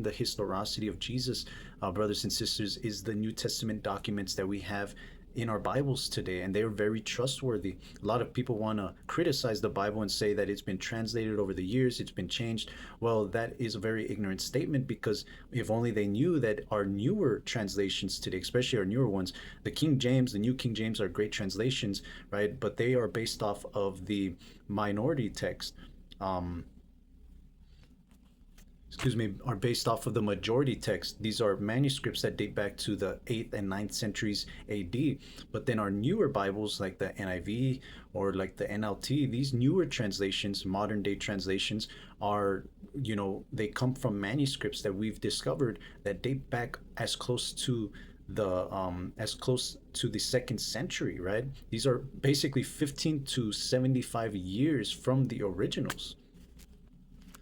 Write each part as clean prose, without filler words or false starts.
The historicity of Jesus, brothers and sisters, is the New Testament documents that we have in our Bibles today, and they're very trustworthy. A lot of people want to criticize the Bible and say that it's been translated over the years, it's been changed. Well, that is a very ignorant statement, because if only they knew that our newer translations today, especially our newer ones, the King James, the New King James, are great translations, right? But they are based off of the minority text. Um, are based off of the majority text. These are manuscripts that date back to the 8th and 9th centuries AD. But then our newer Bibles, like the NIV or like the NLT, these newer translations, modern day translations, are, they come from manuscripts that we've discovered that date back as close to the second century, right? These are basically 15 to 75 years from the originals.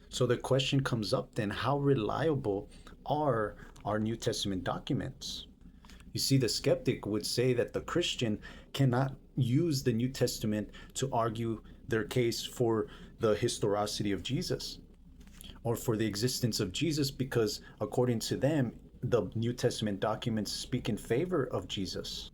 So the question comes up then, how reliable are our New Testament documents? You see, the skeptic would say that the Christian cannot use the New Testament to argue their case for the historicity of Jesus or for the existence of Jesus, because according to them, the New Testament documents speak in favor of Jesus.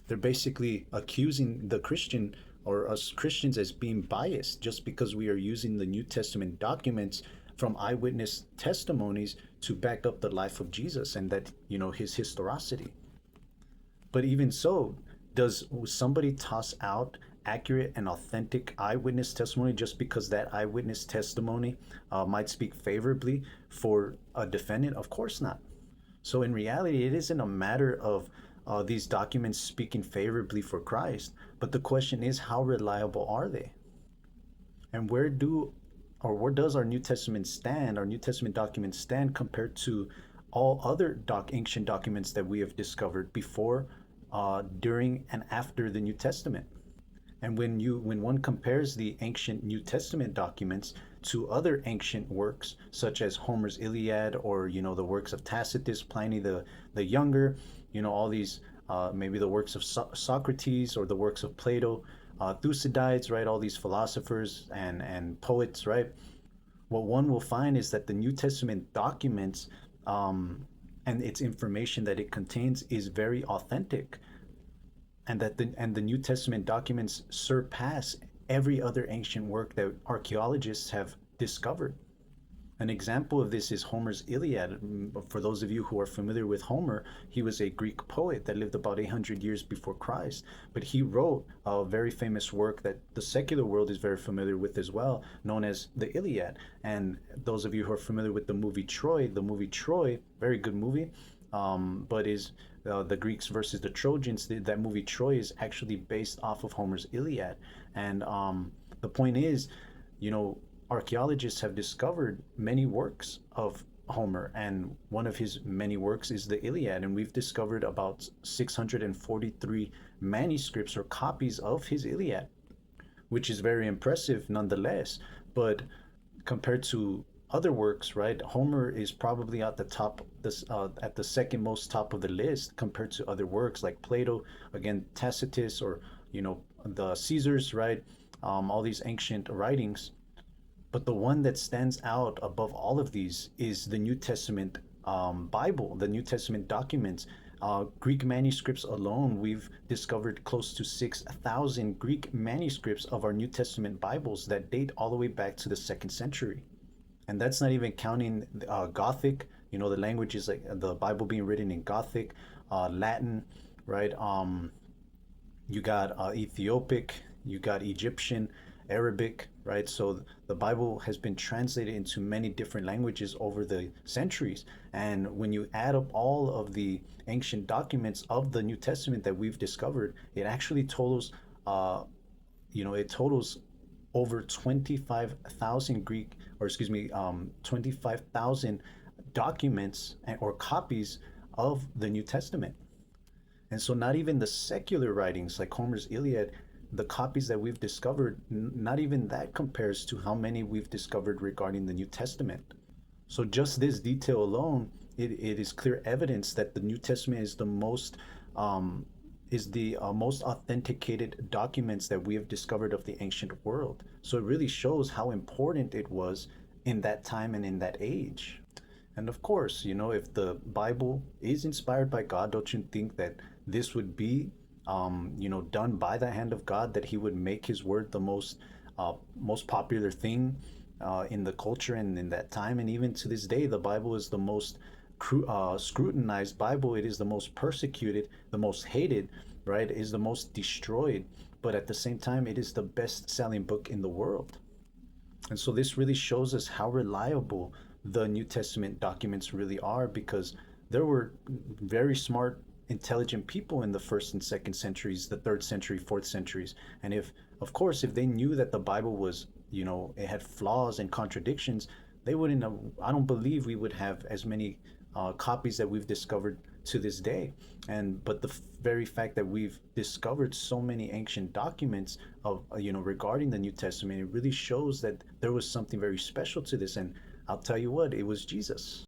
They're basically accusing the Christian or us Christians as being biased just because we are using the New Testament documents from eyewitness testimonies to back up the life of Jesus and that, his historicity. But even so, does somebody toss out accurate and authentic eyewitness testimony just because that eyewitness testimony might speak favorably for a defendant? Of course not. So in reality, it isn't a matter of these documents speaking favorably for Christ, but the question is, how reliable are they? And where does our New Testament stand, our New Testament documents stand compared to all other ancient documents that we have discovered before, during, and after the New Testament? And when one compares the ancient New Testament documents to other ancient works, such as Homer's Iliad, or the works of Tacitus, Pliny the Younger, all these, maybe the works of Socrates or the works of Plato, Thucydides, right? All these philosophers and poets, right? What one will find is that the New Testament documents, and its information that it contains, is very authentic, and that the New Testament documents surpass every other ancient work that archaeologists have discovered. An example of this is Homer's Iliad. For those of you who are familiar with Homer, he was a Greek poet that lived about 800 years before Christ. But he wrote a very famous work that the secular world is very familiar with as well, known as the Iliad. And those of you who are familiar with the movie Troy, very good movie, but is the Greeks versus the Trojans. That movie Troy is actually based off of Homer's Iliad. And the point is, archaeologists have discovered many works of Homer, and one of his many works is the Iliad, and we've discovered about 643 manuscripts or copies of his Iliad, which is very impressive nonetheless. But compared to other works, right, Homer is probably at the top, at the second most top of the list compared to other works like Plato, again, Tacitus, or the Caesars, right, all these ancient writings. But the one that stands out above all of these is the New Testament Bible, the New Testament documents. Greek manuscripts alone, we've discovered close to 6,000 Greek manuscripts of our New Testament Bibles that date all the way back to the second century. And that's not even counting Gothic, the languages like the Bible being written in Gothic, Latin, right? You got Ethiopic, you got Egyptian, Arabic, right? So the Bible has been translated into many different languages over the centuries. And when you add up all of the ancient documents of the New Testament that we've discovered, it actually totals, it totals over 25,000 Greek, or excuse me, 25,000 documents or copies of the New Testament. And so not even the secular writings like Homer's Iliad, the copies that we've discovered, not even that compares to how many we've discovered regarding the New Testament. So just this detail alone, it is clear evidence that the New Testament is the most most authenticated documents that we have discovered of the ancient world. So it really shows how important it was in that time and in that age. And of course, you know, if the Bible is inspired by God, don't you think that this would be, you know, done by the hand of God, that He would make His word the most popular thing in the culture and in that time? And even to this day, the Bible is the most scrutinized Bible. It is the most persecuted, the most hated, right? It is the most destroyed. But at the same time, it is the best-selling book in the world. And so this really shows us how reliable the New Testament documents really are, because there were very smart, intelligent people in the first and second centuries, the third century, fourth centuries. And if, of course, if they knew that the Bible was, you know, it had flaws and contradictions, they wouldn't have, I don't believe we would have as many copies that we've discovered to this day. And but the very fact that we've discovered so many ancient documents of, you know, regarding the New Testament, it really shows that there was something very special to this. And I'll tell you what, it was Jesus.